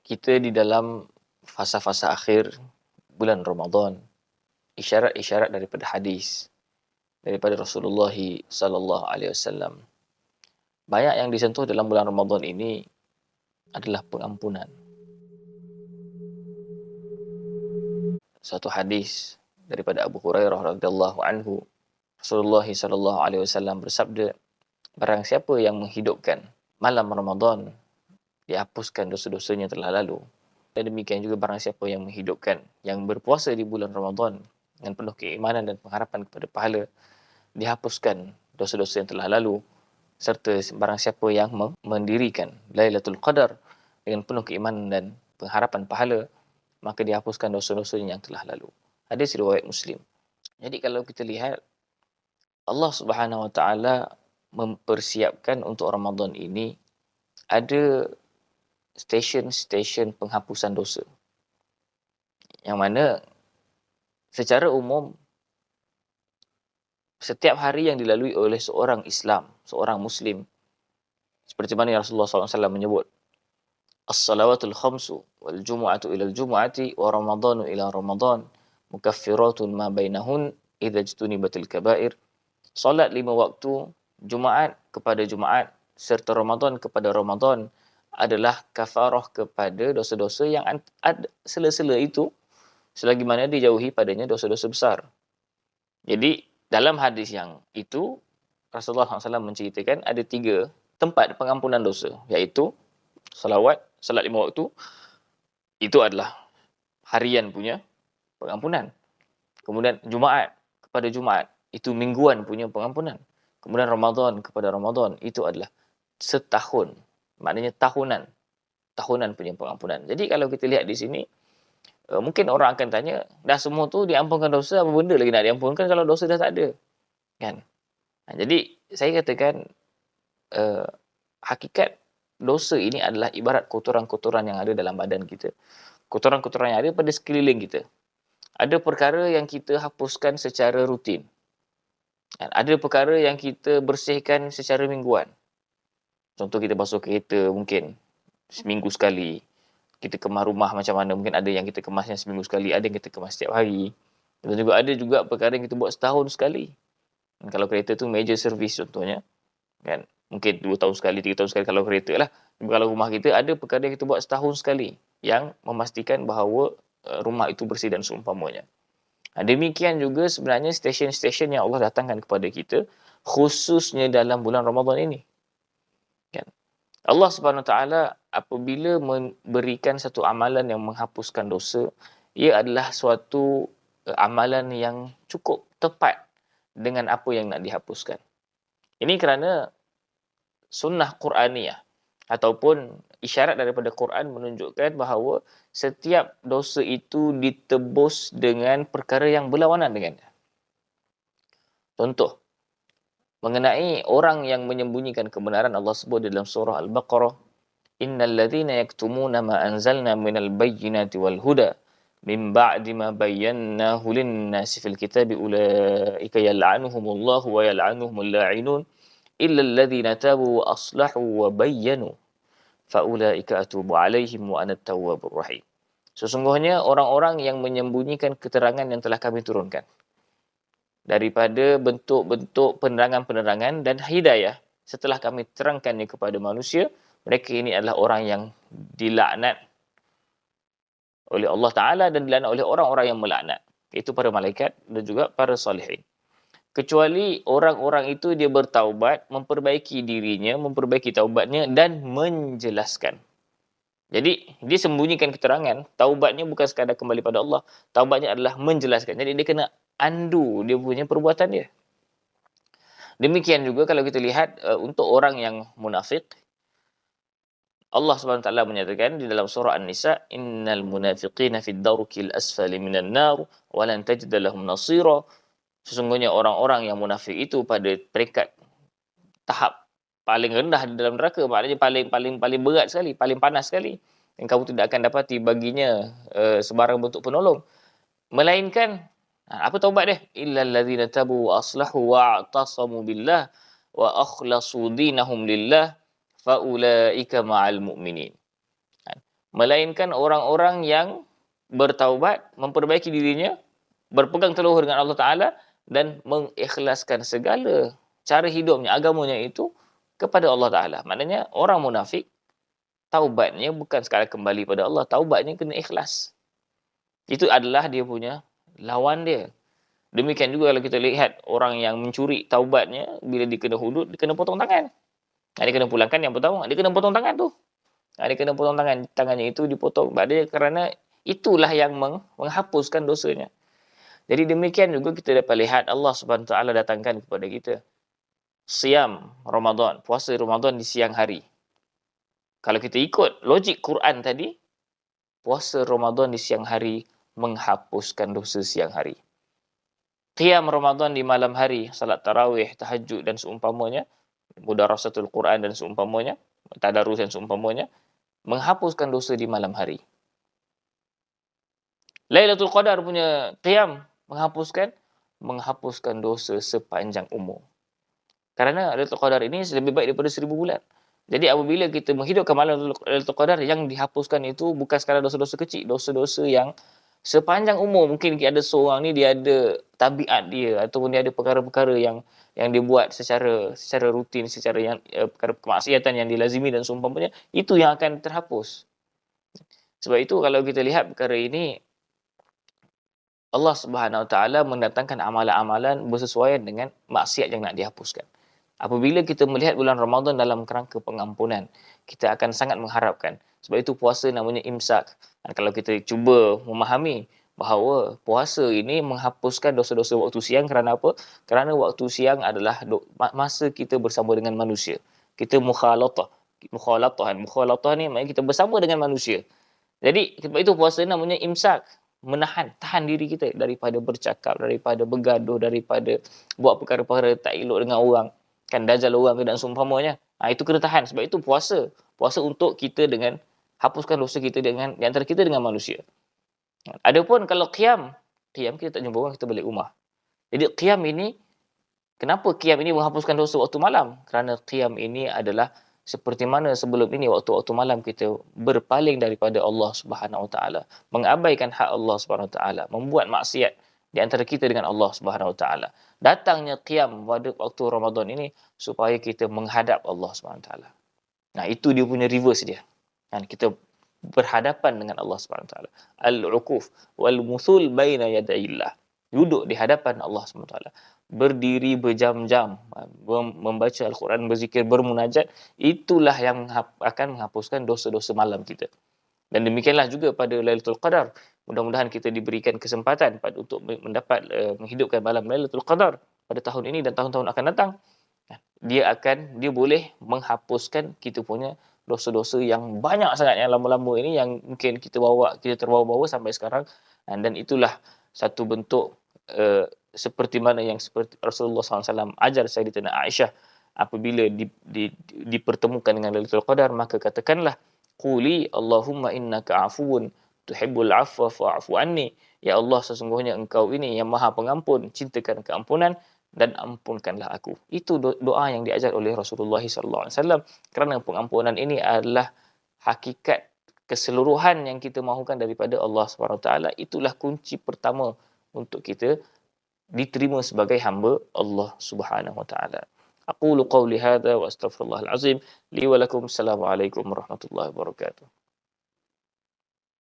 Kita di dalam fasa-fasa akhir bulan Ramadan, isyarat-isyarat daripada hadis daripada Rasulullah sallallahu alaihi wasallam. Banyak yang disentuh dalam bulan Ramadan ini adalah pengampunan. Satu hadis daripada Abu Hurairah radhiyallahu anhu, Rasulullah sallallahu alaihi wasallam bersabda, barang siapa yang menghidupkan malam Ramadan, dihapuskan dosa-dosanya telah lalu. Dan demikian juga barang siapa yang menghidupkan, yang berpuasa di bulan Ramadan dengan penuh keimanan dan pengharapan kepada pahala, dihapuskan dosa-dosa yang telah lalu. Serta barang siapa yang mendirikan Lailatul Qadar dengan penuh keimanan dan pengharapan pahala, maka dihapuskan dosa-dosanya yang telah lalu. Hadis riwayat Muslim. Jadi kalau kita lihat, Allah Subhanahu Wa Taala mempersiapkan untuk Ramadan ini ada stesen-stesen penghapusan dosa. Yang mana secara umum setiap hari yang dilalui oleh seorang Islam, seorang Muslim, seperti mana Rasulullah SAW menyebut, As-salawatul khamsu wal jumu'atu ilal jumu'ati wa ramadanu ila ramadan mukaffiratun ma bainahun idza jtunibatil kaba'ir. Salat 5 waktu, Jumaat kepada Jumaat serta Ramadan kepada Ramadan adalah kafarah kepada dosa-dosa yang ada sela-sela itu selagi mana dijauhi padanya dosa-dosa besar. Jadi dalam hadis yang itu, Rasulullah SAW menceritakan ada 3 tempat pengampunan dosa, iaitu salat 5 waktu, itu adalah harian punya pengampunan. Kemudian Jumaat kepada Jumaat, itu mingguan punya pengampunan. Kemudian Ramadan kepada Ramadan, itu adalah setahun, maknanya tahunan punya pengampunan. Jadi kalau kita lihat di sini, mungkin orang akan tanya, dah semua tu diampunkan dosa, apa benda lagi nak diampunkan kalau dosa dah tak ada, kan? Jadi saya katakan, hakikat dosa ini adalah ibarat kotoran-kotoran yang ada dalam badan kita. Kotoran-kotoran yang ada pada sekeliling kita. Ada perkara yang kita hapuskan secara rutin. Ada perkara yang kita bersihkan secara mingguan. Contoh kita basuh kereta mungkin seminggu sekali. Kita kemas rumah macam mana, mungkin ada yang kita kemasnya seminggu sekali, ada yang kita kemas setiap hari. Dan juga ada juga perkara yang kita buat setahun sekali. Dan kalau kereta tu major service contohnya, kan, mungkin 2 tahun sekali, 3 tahun sekali kalau kereta lah. Tapi kalau rumah kita ada perkara yang kita buat setahun sekali yang memastikan bahawa rumah itu bersih dan seumpamanya. Demikian juga sebenarnya stesen-stesen yang Allah datangkan kepada kita, khususnya dalam bulan Ramadan ini. Kan? Allah Subhanahu Wa Taala apabila memberikan satu amalan yang menghapuskan dosa, ia adalah suatu amalan yang cukup tepat dengan apa yang nak dihapuskan. Ini kerana sunnah Quraniyah ataupun isyarat daripada Quran menunjukkan bahawa setiap dosa itu ditebus dengan perkara yang berlawanan dengannya. Contoh, mengenai orang yang menyembunyikan kebenaran, Allah sebut dalam surah Al-Baqarah, innal ladzina yaktumuna ma anzalna minal bayyinati wal huda min ba'di ma bayyanahu lin-nasi fil kitabi ulaika yal'anuhumullahu wa yal'anuhumul la'inun illa alladhina tabu wa aslahu wa bayyanu faulaika atubu alaihim wa ana at-tawwabur rahim. Sesungguhnya orang-orang yang menyembunyikan keterangan yang telah kami turunkan daripada bentuk-bentuk penerangan-penerangan dan hidayah setelah kami terangkannya kepada manusia, mereka ini adalah orang yang dilaknat oleh Allah Ta'ala dan dilaknat oleh orang-orang yang melaknat, iaitu para malaikat dan juga para salihin. Kecuali orang-orang itu dia bertaubat, memperbaiki dirinya, memperbaiki taubatnya dan menjelaskan. Jadi dia sembunyikan keterangan, taubatnya bukan sekadar kembali pada Allah, taubatnya adalah menjelaskan. Jadi dia kena undo dia punya perbuatan dia. Demikian juga kalau kita lihat untuk orang yang munafik, Allah Subhanahu Wa Taala menyatakan di dalam surah An-Nisa, innal munafiqina fid darkil asfali minan nar wa lan tajid lahum nasira. Sesungguhnya orang-orang yang munafik itu pada peringkat tahap paling rendah di dalam neraka, maknanya paling berat sekali, paling panas sekali. Dan kamu tidak akan dapati baginya sebarang bentuk penolong. Melainkan, apa taubat dia? Illal ladzina tabu wa aslahu wa i'tasamu billah wa akhlasu dinahum lillah faulaika ma'al mu'minin. melainkan orang-orang yang bertaubat, memperbaiki dirinya, berpegang teguh dengan Allah Ta'ala, dan mengikhlaskan segala cara hidupnya, agamanya itu kepada Allah Ta'ala. Maknanya orang munafik, taubatnya bukan sekadar kembali pada Allah, taubatnya kena ikhlas. Itu adalah dia punya lawan dia. Demikian juga kalau kita lihat orang yang mencuri, taubatnya bila dikena hudud, dikena potong tangan. Dia kena pulangkan yang pertama, dia kena potong tangan tu. Dia kena potong tangannya itu dipotong. Dia kerana itulah yang menghapuskan dosanya. Jadi demikian juga kita dapat lihat Allah Subhanahu Wa Taala datangkan kepada kita siam Ramadan, puasa Ramadan di siang hari. Kalau kita ikut logik Quran tadi, puasa Ramadan di siang hari menghapuskan dosa siang hari. Qiyam Ramadan di malam hari, salat tarawih, tahajud dan seumpamanya, mudarasatul Quran dan seumpamanya, tadarus dan seumpamanya, menghapuskan dosa di malam hari. Lailatul Qadar punya qiyam menghapuskan dosa sepanjang umur. Kerana Lailatul Qadar ini lebih baik daripada 1000 bulan. Jadi apabila kita menghidupkan malam Lailatul Qadar, yang dihapuskan itu bukan sekadar dosa-dosa kecil, dosa-dosa yang sepanjang umur. Mungkin ada seorang ni dia ada tabiat dia ataupun dia ada perkara-perkara yang dia buat secara rutin, secara yang perkara kemaksiatan yang dilazimi dan seumpamanya, itu yang akan terhapus. Sebab itu kalau kita lihat perkara ini, Allah Subhanahu Wa Taala mendatangkan amalan-amalan bersesuaian dengan maksiat yang nak dihapuskan. Apabila kita melihat bulan Ramadan dalam kerangka pengampunan, kita akan sangat mengharapkan. Sebab itu puasa namanya imsak. Dan kalau kita cuba memahami bahawa puasa ini menghapuskan dosa-dosa waktu siang, kerana apa? Kerana waktu siang adalah masa kita bersama dengan manusia. Kita mukhalatah. Mukhalatah ni maknanya kita bersama dengan manusia. Jadi sebab itu puasa namanya imsak. Tahan diri kita daripada bercakap, daripada bergaduh, daripada buat perkara-perkara tak elok dengan orang. Kan dajal orang dan seumpamanya. Itu kena tahan. Sebab itu puasa untuk kita dengan hapuskan dosa kita dengan di antara kita dengan manusia. Adapun kalau qiyam kita tak jumpa orang, kita balik rumah. Jadi qiyam ini, kenapa qiyam ini menghapuskan dosa waktu malam? Kerana qiyam ini adalah seperti mana sebelum ini waktu malam kita berpaling daripada Allah Subhanahu Wa Taala, mengabaikan hak Allah Subhanahu Wa Taala, membuat maksiat di antara kita dengan Allah Subhanahu Wa Taala. Datangnya qiyam pada waktu Ramadan ini supaya kita menghadap Allah Subhanahu Wa Taala. Itu dia punya reverse dia. Dan kita berhadapan dengan Allah Subhanahu Wa Taala. Al-ukuf wal musul baina yadayillah. Duduk di hadapan Allah Subhanahu Wa Taala. Berdiri berjam-jam, membaca Al-Quran, berzikir, bermunajat, itulah yang akan menghapuskan dosa-dosa malam kita. Dan demikianlah juga pada Lailatul Qadar. Mudah-mudahan kita diberikan kesempatan untuk mendapat menghidupkan malam Lailatul Qadar pada tahun ini dan tahun-tahun akan datang. Dia boleh menghapuskan kita punya dosa-dosa yang banyak sangat yang lama-lama ini, yang mungkin kita terbawa-bawa sampai sekarang. Dan itulah satu bentuk seperti mana yang seperti Rasulullah SAW ajar Sayyidatina Aisyah, apabila dipertemukan dengan Lailatul Qadar, maka katakanlah, quli Allahumma innaka afuwun tuhibbul afwa fa'fu anni. Ya Allah, sesungguhnya engkau ini yang maha pengampun, cintakan keampunan, dan ampunkanlah aku. Itu doa yang diajar oleh Rasulullah SAW. Kerana pengampunan ini adalah hakikat keseluruhan yang kita mahukan daripada Allah SWT. Itulah kunci pertama untuk kita diterima sebagai hamba Allah Subhanahu Wa Taala. Aqulu qawli hadha wa astaghfirullahal azim li wa lakum. Assalamualaikum warahmatullahi wabarakatuh.